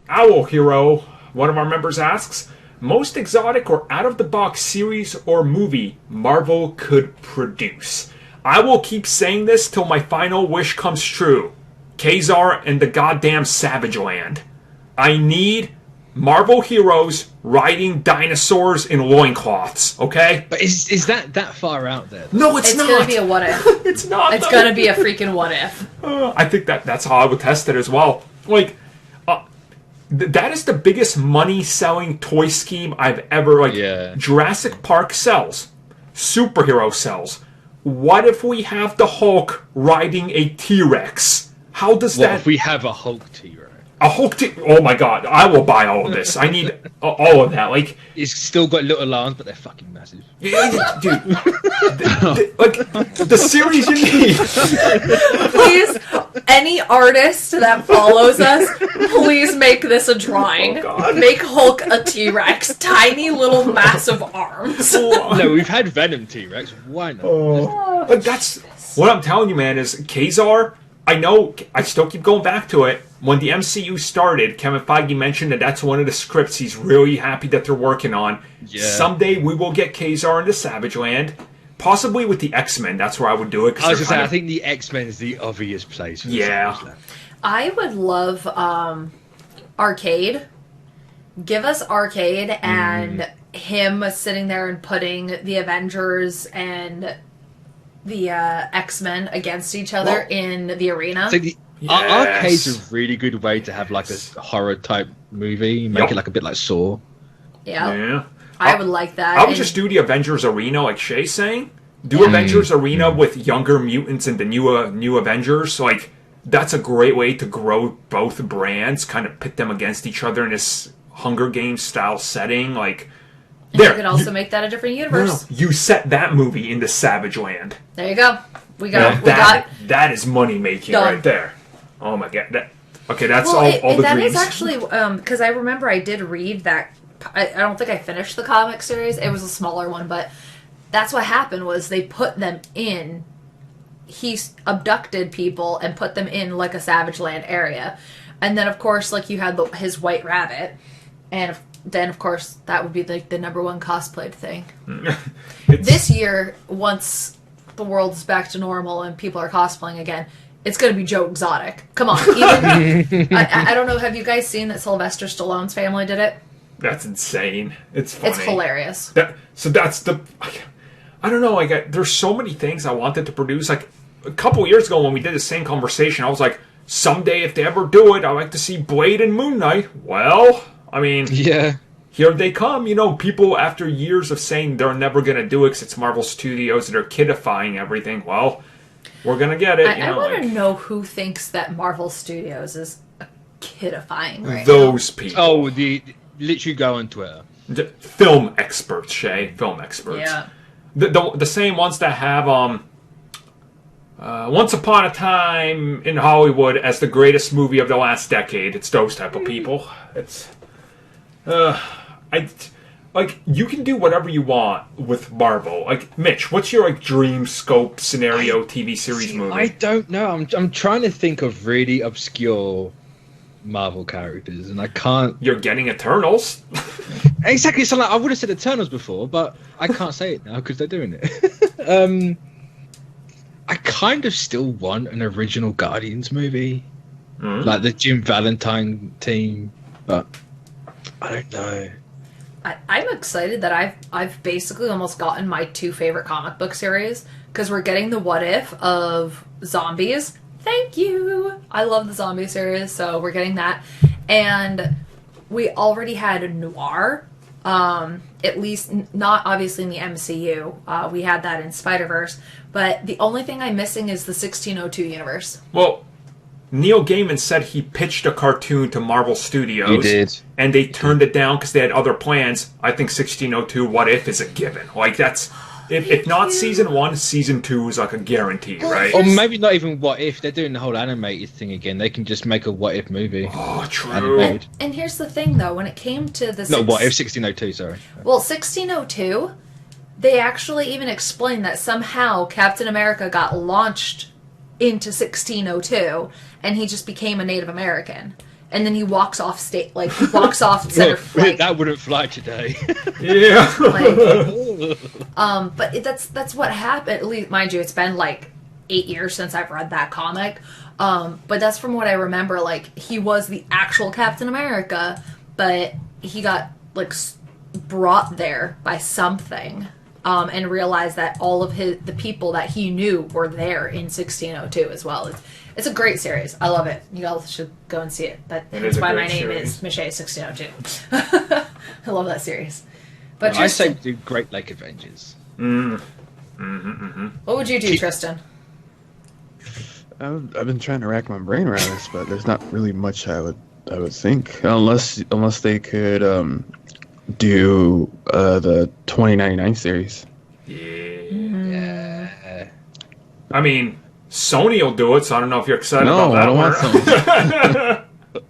Owl Hero, one of our members asks, most exotic or out-of-the-box series or movie Marvel could produce. I will keep saying this till my final wish comes true. Kazar and the goddamn Savage Land. I need Marvel heroes riding dinosaurs in loincloths, okay? But is that far out there? No, it's not. It's gonna be a what if. It's not. It's gonna be a freaking what if. I think that's how I would test it as well. Like, that is the biggest money-selling toy scheme I've ever... Jurassic Park sells. Superhero sells. What if we have the Hulk riding a T-Rex? How does that... What if we have a Hulk T-Rex? A Hulk T... Oh my god, I will buy all of this. I need all of that. Like, it's still got little arms, but they're fucking massive. Dude, the series you need. Please, any artist that follows us, please make this a drawing. Make Hulk a T-Rex. Tiny little massive arms. No, we've had Venom T-Rex. Why not? But that's... What I'm telling you, man, is Kazar... I know, I still keep going back to it. When the MCU started, Kevin Feige mentioned that that's one of the scripts he's really happy that they're working on. Yeah. Someday we will get Kazar into Savage Land. Possibly with the X-Men. That's where I would do it. I was going to say, I think the X-Men is the obvious place for yeah. I would love Arcade. Give us Arcade and him sitting there and putting the Avengers and the X-Men against each other in the arena. So Arcade's a really good way to have like a horror type movie. Make it like a bit like Saw. Yeah. I would like that. I would just do the Avengers Arena like Shay's saying. Do Avengers Arena with younger mutants and the new Avengers. Like, that's a great way to grow both brands, kind of pit them against each other in this Hunger Games style setting. Like, and you could also make that a different universe. No, you set that movie into Savage Land. There you go. We got that is money making right there. Oh my god. That's all the dreams. That is actually because I remember I did read that. I don't think I finished the comic series. It was a smaller one, but that's what happened was they put them in. He abducted people and put them in like a Savage Land area, and then of course like you had his White Rabbit, and then of course that would be like the number one cosplayed thing. This year, once the world's back to normal and people are cosplaying again, it's going to be Joe Exotic. Come on. I don't know, have you guys seen that Sylvester Stallone's family did it? That's insane. It's funny. It's hilarious. That's the... I don't know, like, there's so many things I wanted to produce. Like, a couple years ago when we did the same conversation, I was like, someday if they ever do it, I'd like to see Blade and Moon Knight. Well, I mean... Yeah. Here they come. You know, people, after years of saying they're never going to do it because it's Marvel Studios and they're kidifying everything, well, we're going to get it. I want to know who thinks that Marvel Studios is kidifying right Those people. Oh, literally go on Twitter. Film experts, Shay. Film experts. Yeah. The same ones that have Once Upon a Time in Hollywood as the greatest movie of the last decade. It's those type of people. It's... Like, you can do whatever you want with Marvel. Like, Mitch, what's your, like, dream scope scenario TV series movie? I don't know. I'm trying to think of really obscure Marvel characters, and I can't... You're getting Eternals. Exactly. So, like, I would have said Eternals before, but I can't say it now because they're doing it. I kind of still want an original Guardians movie. Like the Jim Valentine team, but I don't know. I'm excited that I've basically almost gotten my two favorite comic book series because we're getting the What If of zombies. Thank you. I love the zombie series, so we're getting that. And we already had Noir, at least not obviously in the MCU. We had that in Spider-Verse, but the only thing I'm missing is the 1602 universe. Well, Neil Gaiman said he pitched a cartoon to Marvel Studios. He did. And they turned it down because they had other plans. I think 1602 What If is a given. Like, that's... If not season 1, season 2 is like a guarantee, right? Or maybe not even What If. They're doing the whole animated thing again. They can just make a What If movie. Oh, true. And here's the thing, though. When it came to the... No, What If 1602, sorry. Well, 1602, they actually even explained that somehow Captain America got launched into 1602, and he just became a Native American. and then he walks off state, like he walks off center flight. That wouldn't fly today. Yeah. But that's what happened. At least, mind you, it's been like 8 years since I've read that comic. But that's from what I remember. Like, he was the actual Captain America, but he got like brought there by something, and realized that all of the people that he knew were there in 1602 as well. It's a great series. I love it. You all should go and see it. That's why my name is Michelle 1602. I love that series. But I say do Great Lake Avengers. What would you do, Tristan? I've been trying to rack my brain around this, but there's not really much I would think, unless they could do the 2099 series. Yeah. I mean, Sony will do it, so I don't know if you're excited about that. I don't want Sony.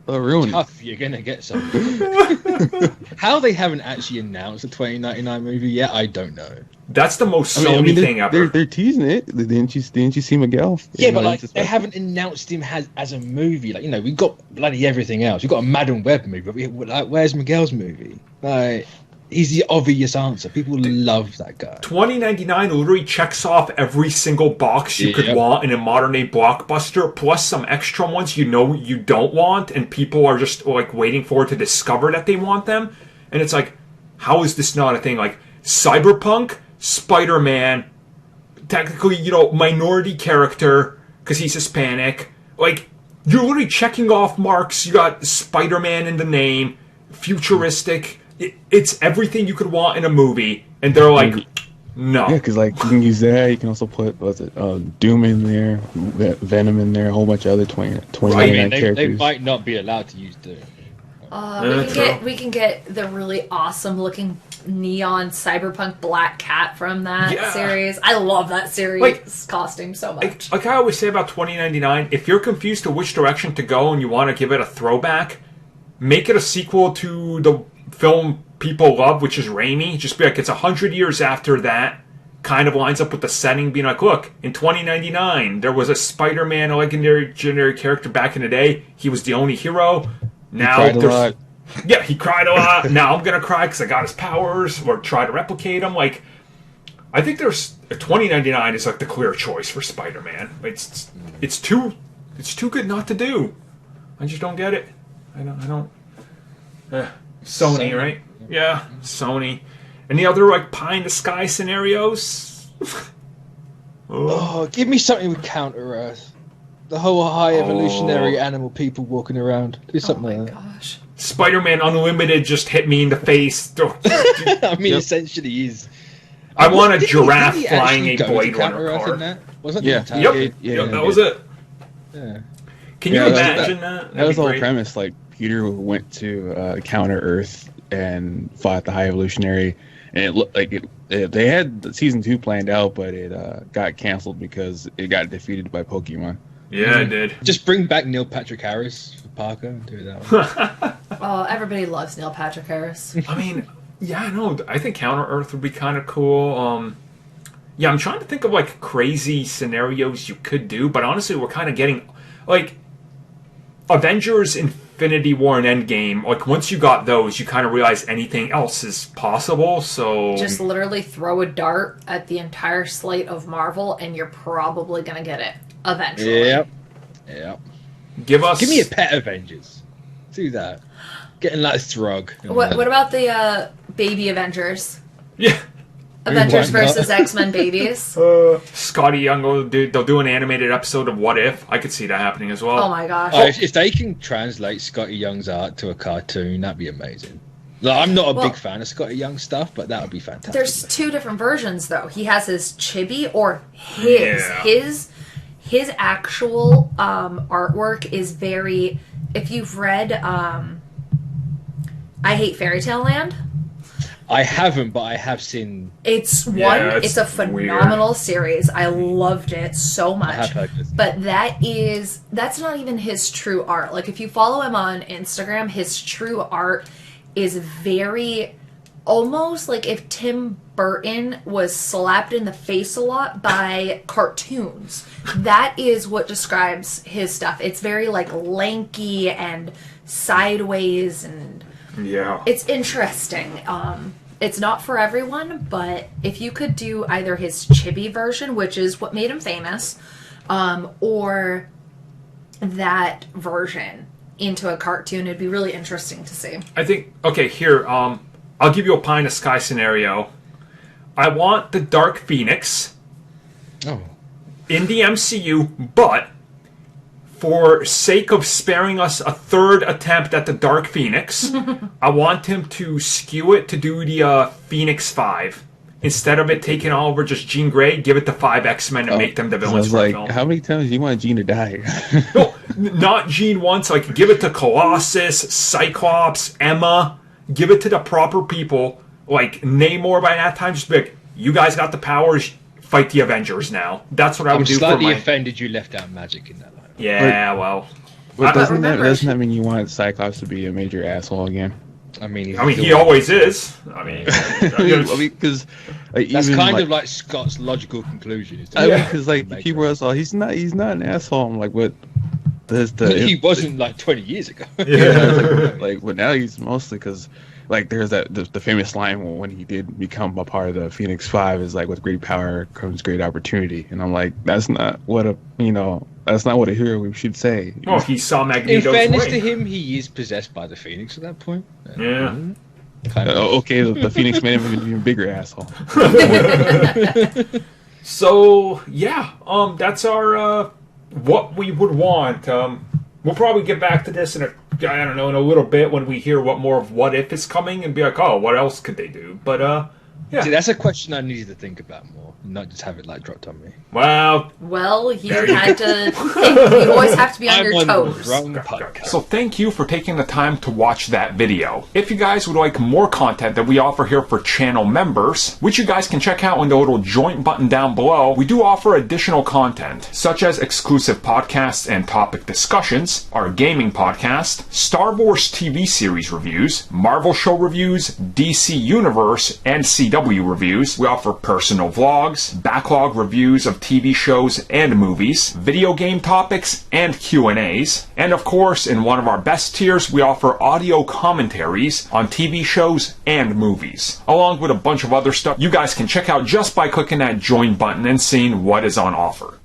Ruin Tough, you're gonna get something. How they haven't actually announced the 2099 movie yet, I don't know. That's the most Sony thing ever. They're teasing it. Didn't you see Miguel? Yeah, but like they haven't announced him as a movie. Like, you know, we got bloody everything else. We got a Madam Web movie, but where's Miguel's movie? Like, he's the obvious answer. People love that guy. 2099 literally checks off every single box you could want in a modern day blockbuster, plus some extra ones you don't want, and people are just like waiting for it to discover that they want them. And it's like, how is this not a thing? Like Cyberpunk, Spider-Man, technically, minority character because he's Hispanic. Like, you're literally checking off marks. You got Spider-Man in the name, futuristic. It's everything you could want in a movie, and they're like, no. Yeah, because like you can use that. You can also put Doom in there, Venom in there, a whole bunch of other 2099 characters. They might not be allowed to use Doom. We can get the really awesome looking neon cyberpunk black cat from that series. I love that series costume so much. Like I always say about 2099, if you're confused to which direction to go and you want to give it a throwback, make it a sequel to the film people love, which is Raimi. Just be like, it's 100 years after that. Kind of lines up with the setting, being like, look, in 2099, there was a Spider-Man, a legendary character back in the day. He was the only hero. Now there's... Yeah, he cried a lot. Now I'm going to cry because I got his powers, or try to replicate him. Like, I think 2099 is like the clear choice for Spider-Man. It's too good not to do. I just don't get it. I don't. Sony, right? Yeah, Sony. Any other like pie in the sky scenarios? Give me something with CounterEarth. The whole high evolutionary animal people walking around. Do something like that. Gosh. Spider-Man Unlimited just hit me in the face. I mean, essentially, he's. I want a giraffe flying a Blade Runner car. Wasn't Yep, that was it. Yeah. Can you imagine that? That was the whole premise. Like, Peter went to CounterEarth and fought the High Evolutionary, and it looked like they had season 2 planned out, but it got canceled because it got defeated by Pokemon. Yeah, it did. Just bring back Neil Patrick Harris for Parker and do that one. Everybody loves Neil Patrick Harris. I mean, yeah, no, I think CounterEarth would be kind of cool. Yeah, I'm trying to think of like crazy scenarios you could do, but honestly, we're kind of getting like Avengers Infinity War and Endgame. Like, once you got those, you kind of realize anything else is possible. So just literally throw a dart at the entire slate of Marvel, and you're probably gonna get it eventually. Yep. Give me a pet Avengers. Do that. Getting like Throg. What about the baby Avengers? Yeah. Avengers versus X-Men babies. Scotty Young, they'll do an animated episode of What If. I could see that happening as well. Oh my gosh. If they can translate Scotty Young's art to a cartoon, that'd be amazing. Like, I'm not a big fan of Scotty Young stuff, but that would be fantastic. There's 2 different versions, though. He has his chibi or his actual artwork is very... If you've read I Hate Fairy Tale Land... I haven't, but I have seen... It's a phenomenal series. I loved it so much. I have heard this. But that's not even his true art. Like, if you follow him on Instagram, his true art is very almost like if Tim Burton was slapped in the face a lot by cartoons. That is what describes his stuff. It's very like lanky and sideways, and Yeah. it's interesting. It's not for everyone, but if you could do either his chibi version, which is what made him famous, or that version into a cartoon, it'd be really interesting to see. I think, okay, here, I'll give you a pie in the sky scenario. I want the Dark Phoenix in the MCU, but for sake of sparing us a third attempt at the Dark Phoenix, I want him to skew it to do the Phoenix 5. Instead of it taking all over just Jean Grey, give it to 5 X-Men and make them the villains for the film. How many times do you want Jean to die? No, not Jean once. Like, give it to Colossus, Cyclops, Emma. Give it to the proper people. Like, Namor by that time. Just be like, you guys got the powers. Fight the Avengers now. That's what I would do for my... I'm slightly offended you left out magic in that line. Yeah, well... But doesn't that mean you want Cyclops to be a major asshole again? I mean, he always is. I mean, because that's kind of like Scott's logical conclusion. Because people are all, he's not an asshole. I'm like, what? He wasn't like 20 years ago. Yeah, but now he's mostly because there's the famous line when he did become a part of the Phoenix 5 is like, with great power comes great opportunity, and I'm like, that's not what a hero should say. Oh, he saw Magneto's In fairness ring. to him, he is possessed by the Phoenix at that point. Yeah. Okay, the Phoenix made him an even bigger asshole. So yeah, that's our what we would want. We'll probably get back to this in a little bit when we hear what more of What If is coming and be like, oh, what else could they do? But yeah. See, that's a question I needed to think about more, not just have it dropped on me. Well, you had to think. You always have to be on your toes. Wrong podcast. So thank you for taking the time to watch that video. If you guys would like more content that we offer here for channel members, which you guys can check out in the little join button down below, we do offer additional content, such as exclusive podcasts and topic discussions, our gaming podcast, Star Wars TV series reviews, Marvel show reviews, DC Universe, and CW reviews. We offer personal vlogs, backlog reviews of TV shows and movies, video game topics, and Q&As. And of course, in one of our best tiers, we offer audio commentaries on TV shows and movies, along with a bunch of other stuff you guys can check out just by clicking that join button and seeing what is on offer.